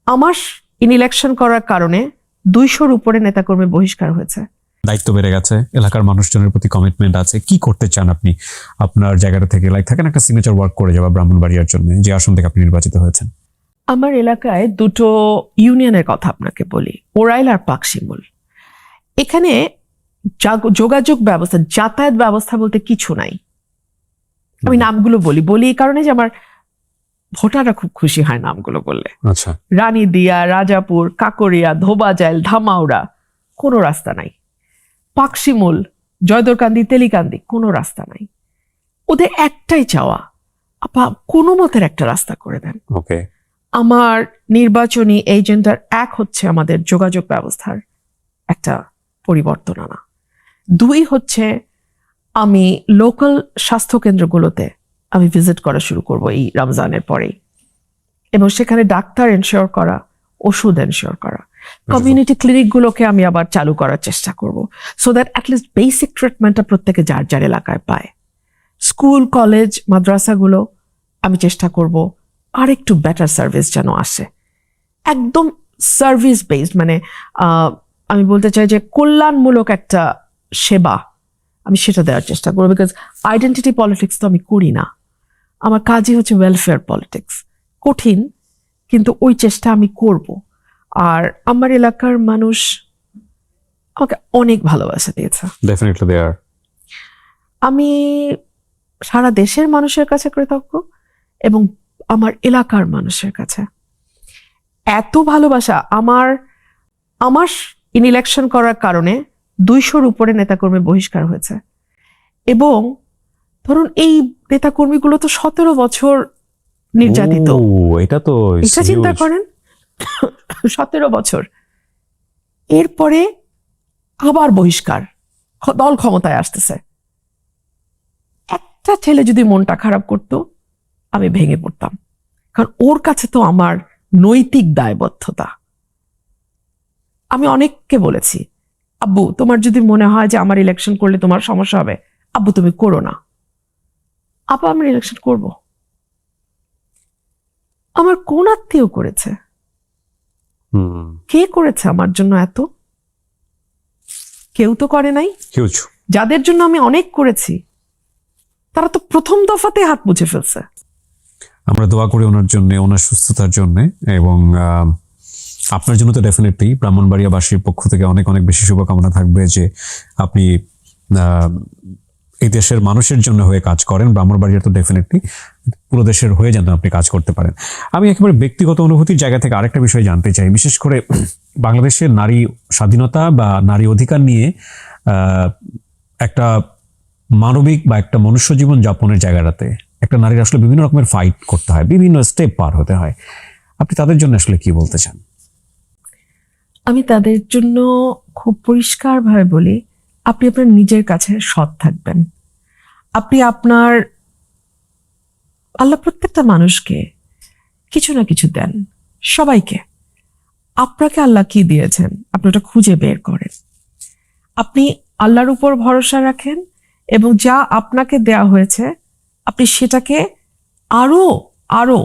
আমার ইলেকশন করার কারণে 200-র উপরে নেতাকর্মী বহিষ্কার হয়েছে। দায়িত্ব বেড়ে গেছে, এলাকার মানুষজনের প্রতি কমিটমেন্ট আছে। কি করতে চান আপনি আপনার জায়গাটা থেকে? থাকেন একটা সিগনেচার ওয়ার্ক করে যাওয়া ব্রাহ্মণবাড়িয়ার জন্য, যে আসন থেকে আপনি নির্বাচিত হয়েছেন। আমার এলাকায় 2টো ইউনিয়নের কথা আপনাকে বলি, ওরাইল আর পাকশিমুল। এখানে যোগাযোগ ব্যবস্থা, যাতায়াত ব্যবস্থা বলতে কিছু নাই। আমি নামগুলো বলি এই কারণে যে আমার ভোটাররা খুব খুশি হয় নামগুলো বললে। আচ্ছা। রানীদিয়া, রাজাপুর, কাকরিয়া, ধোবাজাইল, ধামাউড়া, কোনো রাস্তা নাই। পাকশিমুল, জয়দরকান্দি, তেলিকান্দি, কোনো রাস্তা নাই। ওদের একটাই চাওয়া, আপা কোনো মতের একটা রাস্তা করে দেন। ওকে। আমার নির্বাচনী এজেন্ডার এক হচ্ছে আমাদের যোগাযোগ ব্যবস্থার একটা পরিবর্তন আনা। 2 হচ্ছে আমি লোকাল স্বাস্থ্য কেন্দ্রগুলোতে আমি ভিজিট করা শুরু করব এই রমজানের পরেই, এবং সেখানে ডাক্তার এনশিওর করা, ওষুধ এনশিওর করা। কমিউনিটি ক্লিনিকগুলোকে আমি আবার চালু করার চেষ্টা করব, সো দ্যাট অ্যাটলিস্ট বেসিক ট্রিটমেন্টটা প্রত্যেকে যার যার এলাকায় পায়। স্কুল, কলেজ, মাদ্রাসাগুলো আমি চেষ্টা করব আর একটু বেটার সার্ভিস যেন আসে, একদম সার্ভিস বেসড, মানে আমি বলতে চাই যে কল্যাণমূলক একটা সেবা আমি সেটা দেওয়ার চেষ্টা করবো। বিকজ আইডেন্টিটি পলিটিক্স তো আমি করি না, আমার কাজই হচ্ছে ওয়েলফেয়ার পলিটিক্স। কঠিন, কিন্তু ওই চেষ্টা আমি করব। আর আমার এলাকার মানুষ আমাকে অনেক ভালোবাসা দিয়েছে। ডেফিনেটলি দে আর। আমি সারা দেশের মানুষের কাছে কৃতজ্ঞ, এবং আমার এলাকার মানুষের কাছে এত ভালোবাসা। আমার ইলেকশন করার কারণে 200-র উপরে নেতাকর্মী বহিষ্কার হয়েছে, এবং ধরুন এই নেতাকর্মীগুলো তো 17 বছর নির্যাতিত। এটা চিন্তা করেন, 17 বছর, এরপরে আবার বহিষ্কার, দল ক্ষমতায় আসতেছে। একটা ছেলে যদি মনটা খারাপ করতো আমি ভেঙে পড়তাম, কারণ ওর কাছে তো আমার নৈতিক দায়বদ্ধতা। আমি অনেককে বলেছি, আব্বু তোমার যদি মনে হয় যে আমার ইলেকশন করলে তোমার সমস্যা হবে, আব্বু তুমি করো না। আপা আমি ইলেকশন করব। আমার কোন আত্মীয় করেছে? কে করেছে আমার জন্য এত? কেউ তো করে নাই। যাদের জন্য আমি অনেক করেছি তারা তো প্রথম দফাতে হাত মুছে ফেলছে। আমরা দোয়া করি ওনার জন্য, ওনার সুস্থতার জন্য, এবং আপনার জন্য তো ডেফিনেটলি ব্রাহ্মণবাড়িয়াবাসীর পক্ষ থেকে অনেক অনেক বেশি শুভকামনা থাকবে যে আপনি এই দেশের মানুষের জন্য হয়ে কাজ করেন। ব্রাহ্মণবাড়িয়া তো ডেফিনেটলি পুরো দেশের হয়ে যেন আপনি কাজ করতে পারেন। আমি একেবারে ব্যক্তিগত অনুভূতির জায়গা থেকে আরেকটা বিষয় জানতে চাই, বিশেষ করে বাংলাদেশের নারী স্বাধীনতা বা নারী অধিকার নিয়ে একটা মানবিক বা একটা মনুষ্য জীবন যাপনের জায়গাটাতে একটা নারীর আসলে বিভিন্ন রকমের ফাইট করতে হয়, বিভিন্ন স্টেপ পার হতে হয়। আপনি তাদের জন্য আসলে কি বলতে চান? আমি তাদের জন্য খুব পরিষ্কারভাবে বলি, আপনি আপনার নিজের কাছে সৎ থাকবেন। আপনি আপনার, আল্লাহ প্রত্যেকটা মানুষকে কিছু না কিছু দেন, সবাইকে। আপনাকে আল্লাহ কি দিয়েছেন আপনি ওটা খুঁজে বের করেন। আপনি আল্লাহর উপর ভরসা রাখেন, এবং যা আপনাকে দেয়া হয়েছে আপনি সেটাকে আরো আরো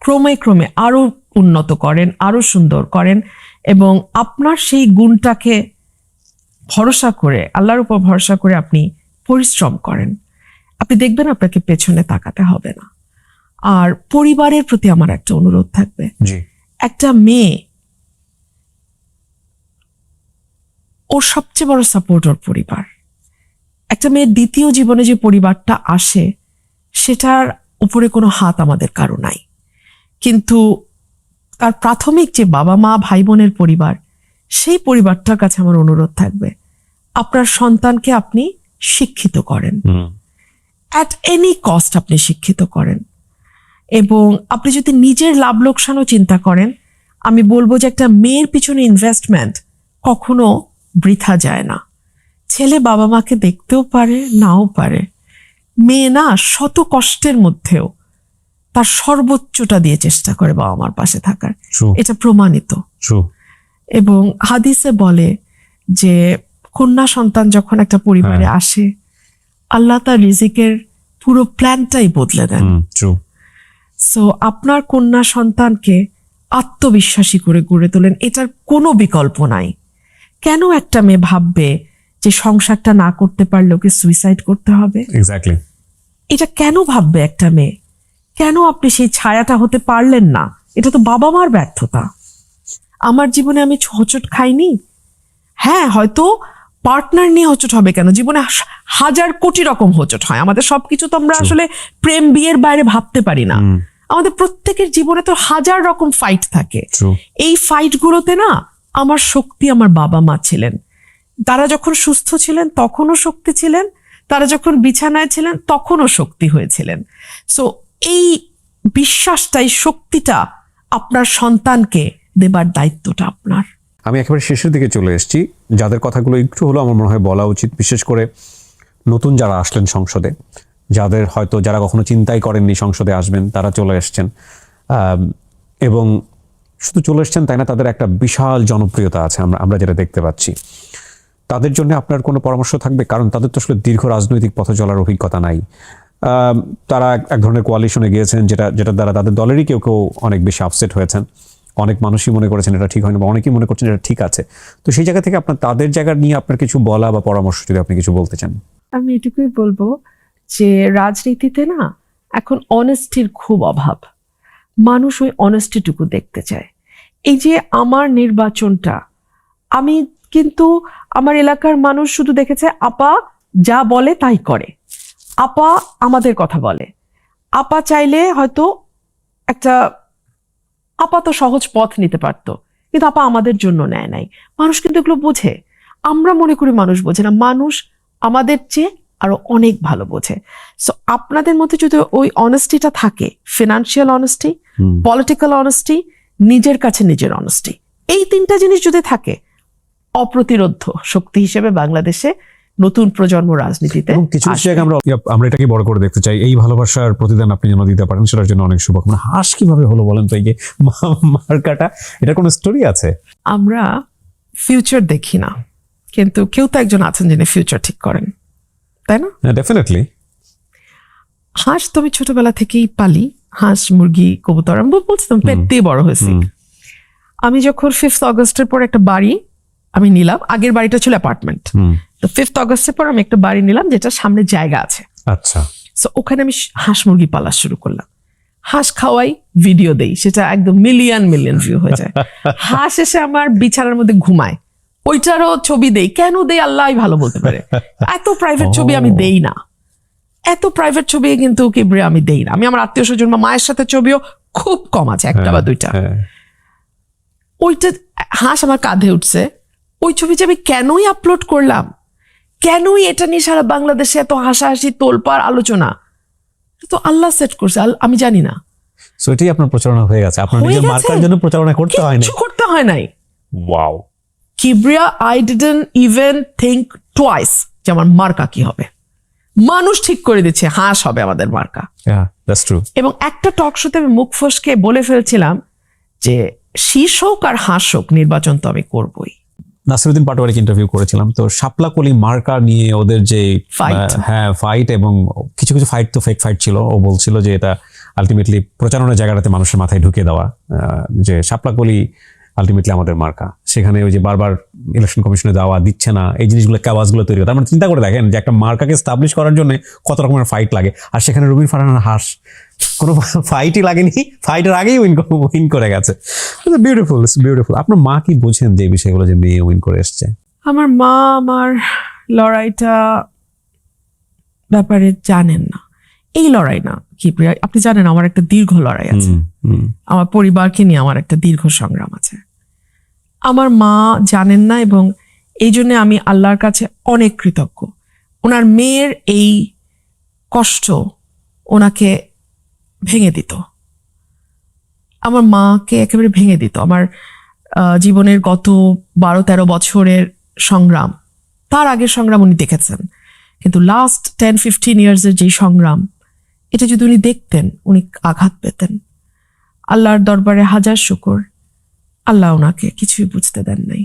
ক্রমে ক্রমে আরো উন্নত করেন, আরো সুন্দর করেন, এবং আপনার সেই গুণটাকে ভরসা করে, আল্লাহর উপর ভরসা করে আপনি পরিশ্রম করেন। আপনি দেখবেন আপনাকে পেছনে তাকাতে হবে না। আর পরিবারের প্রতি আমার একটা অনুরোধ থাকবে, একটা মেয়ে, ওর সবচেয়ে বড় সাপোর্ট ওর পরিবার। একটা মেয়ের দ্বিতীয় জীবনে যে পরিবারটা আসে সেটার উপরে কোনো হাত আমাদের কারো নাই, কিন্তু তার প্রাথমিক যে বাবা মা ভাই বোনের পরিবার, সেই পরিবারটার কাছে আমার অনুরোধ থাকবে, আপনার সন্তানকে আপনি শিক্ষিত করেন, অ্যাট এনি কস্ট আপনি শিক্ষিত করেন। এবং আপনি যদি নিজের লাভ লোকসানও চিন্তা করেন, আমি বলবো যে একটা মেয়ের পিছনে ইনভেস্টমেন্ট কখনো বৃথা যায় না। ছেলে বাবা মাকে দেখতেও পারে, নাও পারে, মেয়ে না শত কষ্টের মধ্যেও তার সর্বোচ্চটা দিয়ে চেষ্টা করে বাবা মার পাশে থাকার, এটা প্রমাণিত। এবং হাদিসে বলে যে কন্যা সন্তান যখন একটা পরিবারে আসে, আল্লাহ তার রিজিকের পুরো প্ল্যানটাই বদলে দেন। সো আপনার কন্যা সন্তানকে আত্মবিশ্বাসী করে গড়ে তোলেন, এটার কোনো বিকল্প নাই। কেন একটা মেয়ে ভাববে যে সংসারটা না করতে পারলে ওকে সুইসাইড করতে হবে? এক্স্যাক্টলি। এটা কেন ভাববে একটা মেয়ে? কেন আপনি সেই ছায়াটা হতে পারলেন না? এটা তো বাবা মার ব্যর্থতা। আমার জীবনে আমি হোঁচট খাইনি। হ্যাঁ, হয়তো পার্টনার নিয়ে হোঁচট হবে কেন, জীবনে হাজার কোটি রকম হোঁচট হয়। আমাদের সবকিছু তো আমরা আসলে প্রেম বিয়ের বাইরে ভাবতে পারি না। আমাদের প্রত্যেকের জীবনে তো হাজার রকম ফাইট থাকে। এই ফাইট গুলোতে না আমার শক্তি আমার বাবা মা ছিলেন। তারা যখন সুস্থ ছিলেন তখনও শক্তি ছিলেন, তারা যখন বিছানায় ছিলেন তখনও শক্তি হয়েছিলেন। সো এই বিশ্বাসটাই, শক্তিটা আপনার সন্তানকে দেবার দায়িত্বটা আপনার। আমি একেবারে শেষের দিকে চলে এসেছি, যাদের কথাগুলো একটু হলো আমার মনে হয় বলা উচিত, বিশেষ করে নতুন যারা আসলেন সংসদে, যারা কখনো চিন্তাই করেননি সংসদে আসবেন, তারা চলে এসছেন। এবং শুধু চলে এসছেন তাই না, তাদের একটা বিশাল জনপ্রিয়তা আছে আমরা যেটা দেখতে পাচ্ছি। তাদের জন্য আপনার কোনো পরামর্শ থাকবে? কারণ তাদের তো আসলে দীর্ঘ রাজনৈতিক পথে চলার অভিজ্ঞতা নাই। তারা এক ধরনের কোয়ালিশনে গিয়েছেন, যেটা দ্বারা তাদের দলেরই কেউ অনেক বেশি আপসেট হয়েছেন। অনেক মানুষই মনে করেছেন এটা ঠিক হয়নি, বা অনেকেই মনে করছেন এটা ঠিক আছে। তো সেই জায়গা থেকে তাদের জায়গা নিয়ে আপনার কিছু বলা বা পরামর্শ যদি আপনি কিছু বলতে চান। আমি এটুকুই বলবো যে রাজনীতিতে না এখন অনেস্টির খুব অভাব। মানুষ ওই অনেস্টিটুকু দেখতে চায়। এই যে আমার নির্বাচনটা, আমি কিন্তু আমার এলাকার মানুষ শুধু দেখেছে আপা যা বলে তাই করে, আপা আমাদের কথা বলে, আপা চাইলে হয়তো একটা আপাত সহজ পথ নিতে পারতো, কিন্তু আপা আমাদের জন্য নেয় নাই। মানুষ কিন্তু এগুলো বোঝে। আমরা মনে করি মানুষ বোঝে না, মানুষ আমাদের চেয়ে আরো অনেক ভালো বোঝে। সো আপনাদের মধ্যে যদি ওই অনেস্টিটা থাকে, ফিনান্সিয়াল অনেস্টি, পলিটিক্যাল অনেস্টি, নিজের কাছে নিজের অনেস্টি, এই তিনটা জিনিস যদি থাকে, অপ্রতিরোধ্য শক্তি হিসেবে বাংলাদেশে নতুন প্রজন্ম রাজনীতিতে কিছু জায়গায় আমরা এটাকে বড় করে দেখতে চাই। এই ভালোবাসার প্রতিদান আপনি যেন দিতে পারেন, সেটার জন্য অনেক শুভকামনা। হাঁস কিভাবে হলো বলেন তো, এই যে মার্কাটা, এটা কোনো স্টোরি আছে? আমরা ফিউচার দেখি না, কিন্তু কেউ তো একজন আছেন যিনি ফিউচার ঠিক করেন, তাই না? ডেফিনেটলি। হাঁস তো আমি ছোটবেলা থেকেই পালি, হাঁস মুরগি কবুতর আমি বলছিলাম, পেট দিয়ে বড় হয়েছি। আমি যখন 5th অগস্টের পর একটা বাড়ি আমি নিলাম, আগের বাড়িটা ছিল অ্যাপার্টমেন্ট, তো 5th অগস্টের পর আমি একটা বাড়ি নিলাম যেটা সামনে জায়গা আছে। আচ্ছা। সো ওখানে আমি হাঁস মুরগি পালা শুরু করলাম, হাঁস খাওয়াই, ভিডিও দেই, সেটা একদম মিলিয়ন ভিউ হয়ে যায়। হাঁস এসে আমার বিছানার মধ্যে ঘুমায়, ওইটারও ছবি দেই। কেন দেই আল্লাহ ভালো বলতে পারে। এত প্রাইভেট ছবি আমি দেই না, এত প্রাইভেট ছবি কিন্তু কিবরিয়া আমি দেই না। আমি আমার আত্মীয় স্বজন বা মায়ের সাথে ছবিও খুব কম আছে, একটা বা দুইটা। ওইটা হাঁস আমার কাঁধে উঠছে, ওই ছবি যে আমি কেনই আপলোড করলাম, কেনই এটা নিয়ে সারা বাংলাদেশে এত হাসাহাসি, তোলপাড়, আলোচনা, তো আল্লাহ সেট করছে, আমি জানি না। সো এটাই আপনার প্রচারণা হয়ে গেছে, আপনার নিজের মার্কার জন্য প্রচারণা করতে হয় না, কিছু করতে হয় নাই। Wow. Kibria, I didn't even think twice যে আমার মার্কা কি হবে। মানুষ ঠিক করে দিচ্ছে হাঁস হবে আমাদের মার্কা। That's true. এবং একটা টক শোতে আমি মুখ ফসকে বলে ফেলছিলাম যে শীষ হোক আর হাঁস হোক, নির্বাচন তো আমি করবই। নাসিরউদ্দিন পাটোয়ারিকে ইন্টারভিউ করেছিলাম, তো শাপলা কলি মার্কা নিয়ে ওদের যে ফাইট, এবং কিছু ফাইট তো ফেক ফাইট ছিল। ও বলছিল যে এটা আলটিমেটলি প্রচারণার জায়গাটাতে মানুষের মাথায় ঢুকিয়ে দেওয়া, যে শাপলা কলি আলটিমেটলি আমাদের মার্কা। সেখানে ওই যে বারবার ইলেকশন কমিশনে দেওয়া দিচ্ছে না, এই জিনিসগুলো কাওয়াজগুলো তৈরি হয়। তার মানে চিন্তা করে দেখেন যে একটা মার্কাকে এস্টাবলিশ করার জন্য কত রকমের ফাইট লাগে, আর সেখানে রুমির ফারহানার হাঁস কোনো ফাইটই লাগেনি, ফাইটের আগেই উইন করে গেছে। Beautiful, beautiful. আপনার মা কি বুঝেন যে বিষয়গুলো, যে মেয়ে উইন করে এসছে? আমার মা আমার লড়াইটা ব্যাপারে জানেন না। এই লড়াই না কিবরিয়া, আপনি জানেন আমার একটা দীর্ঘ লড়াই আছে, আমার পরিবারকে নিয়ে আমার একটা দীর্ঘ সংগ্রাম আছে। আমার মা জানেন না, এবং এই জন্য আমি আল্লাহর কাছে অনেক কৃতজ্ঞ। ওনার মেয়ের এই কষ্ট ওনাকে ভেঙে দিত, আমার মাকে একেবারে ভেঙে দিত। আমার জীবনের গত 12-13 বছরের সংগ্রাম, তার আগের সংগ্রাম উনি দেখেছেন, কিন্তু লাস্ট 10-15 ইয়ার্সের যে সংগ্রাম, এটা যদি উনি দেখতেন উনি আঘাত পেতেন। আল্লাহর দরবারে হাজার শুকর, আল্লাহ ওনাকে কিছুই বুঝতে দেন নাই।